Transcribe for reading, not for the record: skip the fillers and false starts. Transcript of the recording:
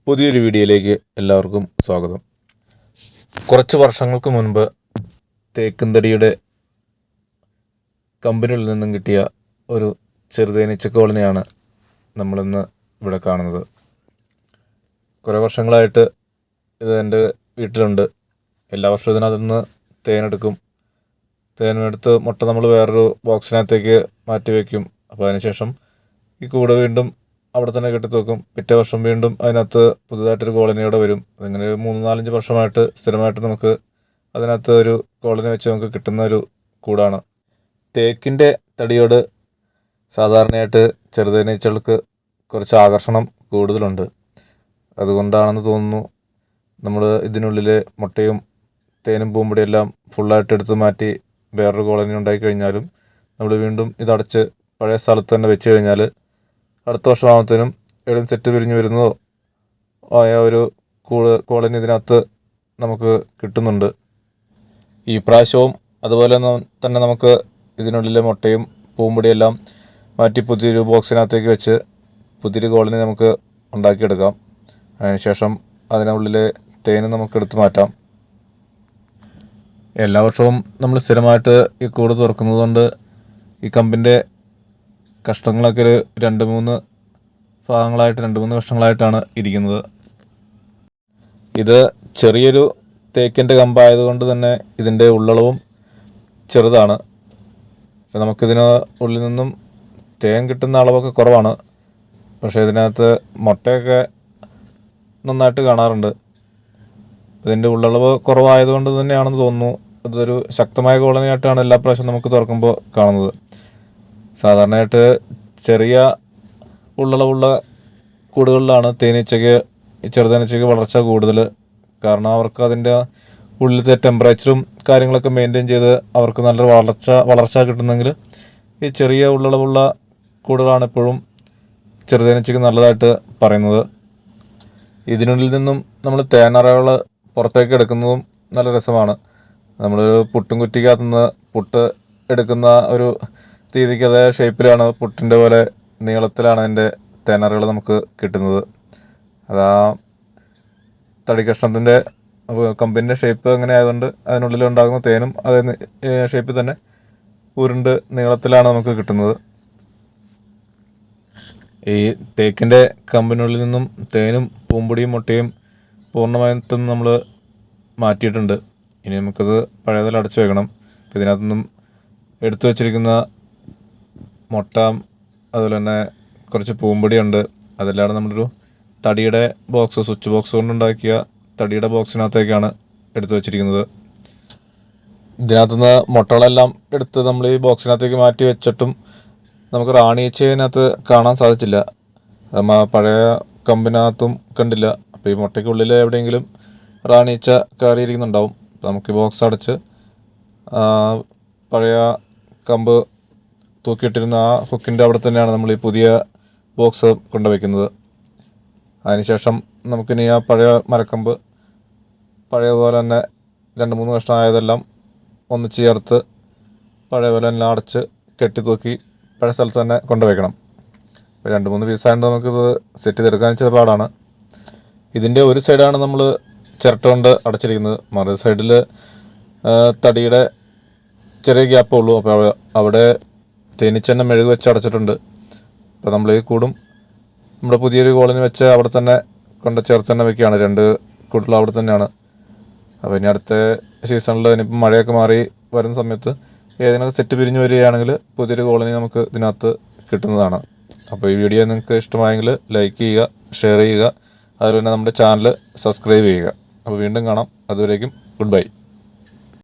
പുതിയൊരു വീഡിയോയിലേക്ക് എല്ലാവർക്കും സ്വാഗതം. കുറച്ച് വർഷങ്ങൾക്ക് മുൻപ് തേക്കുംതടിയുടെ കമ്പനിയിൽ നിന്നും കിട്ടിയ ഒരു ചെറുതേനീച്ച കോളനിയാണ് നമ്മളിന്ന് ഇവിടെ കാണുന്നത്. കുറേ വർഷങ്ങളായിട്ട് ഇത് എൻ്റെ വീട്ടിലുണ്ട്. എല്ലാ വർഷവും ഇതിനകത്ത് നിന്ന് തേനെടുക്കും. തേനെടുത്ത് മുട്ട നമ്മൾ വേറൊരു ബോക്സിനകത്തേക്ക് മാറ്റി വയ്ക്കും. അപ്പോൾ അതിനുശേഷം ഈ കൂട് വീണ്ടും അവിടെ തന്നെ കെട്ടിത്തൂക്കും. പിറ്റേ വർഷം വീണ്ടും അതിനകത്ത് പുതുതായിട്ടൊരു കോളനിയോടെ വരും. അതിങ്ങനെ 3-4-5 വർഷമായിട്ട് സ്ഥിരമായിട്ട് നമുക്ക് അതിനകത്ത് ഒരു കോളനി വെച്ച് നമുക്ക് കിട്ടുന്ന ഒരു കൂടാണ്. തേക്കിൻ്റെ തടിയോട് സാധാരണയായിട്ട് ചെറുതേനീച്ചകൾക്ക് കുറച്ച് ആകർഷണം കൂടുതലുണ്ട്. അതുകൊണ്ടാണെന്ന് തോന്നുന്നു നമ്മൾ ഇതിനുള്ളിൽ മുട്ടയും തേനും പൂമ്പൊടിയെല്ലാം ഫുള്ളായിട്ട് എടുത്ത് മാറ്റി വേറൊരു കോളനി ഉണ്ടാക്കി കഴിഞ്ഞാലും നമ്മൾ വീണ്ടും ഇതടച്ച് പഴയ സ്ഥലത്ത് തന്നെ വെച്ച് കഴിഞ്ഞാൽ അടുത്ത വർഷമാകുമ്പോഴത്തേനും എവിടെയും സെറ്റ് പിരിഞ്ഞ് വരുന്നതോ ആയ ഒരു കോളനി ഇതിനകത്ത് നമുക്ക് കിട്ടുന്നുണ്ട്. ഈ പ്രാവശ്യവും അതുപോലെ തന്നെ നമുക്ക് ഇതിനുള്ളിലെ മുട്ടയും പൂമ്പൊടിയെല്ലാം മാറ്റി പുതിയൊരു ബോക്സിനകത്തേക്ക് വെച്ച് പുതിയൊരു കോളനി നമുക്ക് ഉണ്ടാക്കിയെടുക്കാം. അതിനുശേഷം അതിനുള്ളിലെ തേന് നമുക്ക് എടുത്ത് മാറ്റാം. എല്ലാ വർഷവും നമ്മൾ സ്ഥിരമായിട്ട് ഈ കൂട് തുറക്കുന്നത് കൊണ്ട് ഈ കമ്പിൻ്റെ കഷ്ണങ്ങളൊക്കെ ഒരു 2-3 ഭാഗങ്ങളായിട്ട് 2-3 കഷ്ണങ്ങളായിട്ടാണ് ഇരിക്കുന്നത്. ഇത് ചെറിയൊരു തേക്കിൻ്റെ കമ്പായതുകൊണ്ട് തന്നെ ഇതിൻ്റെ ഉള്ളളവും ചെറുതാണ്. പക്ഷെ നമുക്കിതിന് ഉള്ളിൽ നിന്നും തേൻ കിട്ടുന്ന അളവൊക്കെ കുറവാണ്. പക്ഷേ ഇതിനകത്ത് മുട്ടയൊക്കെ നന്നായിട്ട് കാണാറുണ്ട്. ഇതിൻ്റെ ഉള്ളളവ് കുറവായതുകൊണ്ട് തന്നെയാണെന്ന് തോന്നുന്നു ഇതൊരു ശക്തമായ കോളനിയായിട്ടാണ് എല്ലാ പ്രാവശ്യവും നമുക്ക് തുറക്കുമ്പോൾ കാണുന്നത്. സാധാരണയായിട്ട് ചെറിയ ഉള്ളളവുള്ള കൂടുകളിലാണ് ചെറുതേനീച്ചയ്ക്ക് വളർച്ച കൂടുതൽ. കാരണം അവർക്ക് അതിൻ്റെ ഉള്ളിലത്തെ ടെമ്പറേച്ചറും കാര്യങ്ങളൊക്കെ മെയിൻറ്റെയിൻ ചെയ്ത് അവർക്ക് നല്ലൊരു വളർച്ച കിട്ടുന്നെങ്കിൽ ഈ ചെറിയ ഉള്ളളവുള്ള കൂടുകളാണ് എപ്പോഴും ചെറുതേനീച്ചയ്ക്ക് നല്ലതായിട്ട് പറയുന്നത്. ഇതിനുള്ളിൽ നിന്നും നമ്മൾ തേനറകൾ പുറത്തേക്ക് എടുക്കുന്നതും നല്ല രസമാണ്. നമ്മളൊരു പുട്ടും കുറ്റിക്കകത്തുനിന്ന് പുട്ട് എടുക്കുന്ന ഒരു രീതിക്ക് അതേ ഷേപ്പിലാണ്, പുട്ടിൻ്റെ പോലെ നീളത്തിലാണ് അതിൻ്റെ തേനറകൾ നമുക്ക് കിട്ടുന്നത്. അതാ തടി കഷ്ണത്തിൻ്റെ കമ്പിൻ്റെ ഷേപ്പ് അങ്ങനെ ആയതുകൊണ്ട് അതിനുള്ളിൽ ഉണ്ടാകുന്ന തേനും അതേ ഷേപ്പിൽ തന്നെ ഉരുണ്ട് നീളത്തിലാണ് നമുക്ക് കിട്ടുന്നത്. ഈ തേക്കിൻ്റെ കമ്പിനുള്ളിൽ നിന്നും തേനും പൂമ്പൊടിയും മുട്ടയും പൂർണ്ണമായിട്ടും നമ്മൾ മാറ്റിയിട്ടുണ്ട്. ഇനി നമുക്കത് പഴയതിൽ അടച്ചു വെക്കണം. ഇതിനകത്തുനിന്നും എടുത്തു വച്ചിരിക്കുന്ന മുട്ട അതുപോലെ തന്നെ കുറച്ച് പൂമ്പൊടിയുണ്ട്. അതെല്ലാം നമ്മളൊരു തടിയുടെ ബോക്സ്, സ്വിച്ച് ബോക്സ് കൊണ്ടുണ്ടാക്കിയ തടിയുടെ ബോക്സിനകത്തേക്കാണ് എടുത്തു വച്ചിരിക്കുന്നത്. ഇതിനകത്തുനിന്ന് മുട്ടകളെല്ലാം എടുത്ത് നമ്മൾ ഈ ബോക്സിനകത്തേക്ക് മാറ്റി വെച്ചിട്ടും നമുക്ക് റാണിയീച്ചതിനകത്ത് കാണാൻ സാധിച്ചില്ല. പഴയ കമ്പിനകത്തും കണ്ടില്ല. അപ്പോൾ ഈ മുട്ടയ്ക്കുള്ളിൽ എവിടെയെങ്കിലും റാണിയീച്ച കയറിയിരിക്കുന്നുണ്ടാവും. നമുക്ക് ഈ ബോക്സ് അടച്ച് പഴയ കമ്പ് തൂക്കിയിട്ടിരുന്ന ആ ഹുക്കിൻ്റെ അവിടെ തന്നെയാണ് നമ്മൾ ഈ പുതിയ ബോക്സ് കൊണ്ടുവയ്ക്കുന്നത്. അതിനുശേഷം നമുക്കിനി ആ പഴയ മരക്കമ്പ് പഴയപോലെ തന്നെ 2-3 കഷ്ണമായതെല്ലാം ഒന്നിച്ച് ചേർത്ത് പഴയ പോലെ എല്ലാം അടച്ച് കെട്ടി തൂക്കി പഴയ സ്ഥലത്ത് തന്നെ കൊണ്ടുവയ്ക്കണം. 2-3 പീസായതുകൊണ്ട് നമുക്കിത് സെറ്റ് ചെയ്തെടുക്കാൻ ഇച്ചിരി പാടാണ്. ഇതിൻ്റെ ഒരു സൈഡാണ് നമ്മൾ ചിരട്ട കൊണ്ട് അടച്ചിരിക്കുന്നത്. മറു സൈഡിൽ തടിയുടെ ചെറിയ ഗ്യാപ്പേ ഉള്ളൂ. അപ്പോൾ അവിടെ തേനീച്ചെന്നെ മെഴുക് വെച്ച് അടച്ചിട്ടുണ്ട്. അപ്പോൾ നമ്മൾ ഈ കൂടും നമ്മുടെ പുതിയൊരു കോളനി വെച്ച് അവിടെ തന്നെ കൊണ്ട് ചേർത്ത് തന്നെ വെക്കുകയാണ്. 2 കൂടുകൾ അവിടെ തന്നെയാണ്. അപ്പോൾ ഇനി അടുത്ത സീസണിൽ ഇനിയിപ്പോൾ മഴയൊക്കെ മാറി വരുന്ന സമയത്ത് ഏതെങ്കിലും സെറ്റ് പിരിഞ്ഞ് വരികയാണെങ്കിൽ പുതിയൊരു കോളനി നമുക്ക് ഇതിനകത്ത് കിട്ടുന്നതാണ്. അപ്പോൾ ഈ വീഡിയോ നിങ്ങൾക്ക് ഇഷ്ടമായെങ്കിൽ ലൈക്ക് ചെയ്യുക, ഷെയർ ചെയ്യുക, അതുപോലെ തന്നെ നമ്മുടെ ചാനൽ സബ്സ്ക്രൈബ് ചെയ്യുക. അപ്പോൾ വീണ്ടും കാണാം. അതുവരേക്കും ഗുഡ് ബൈ.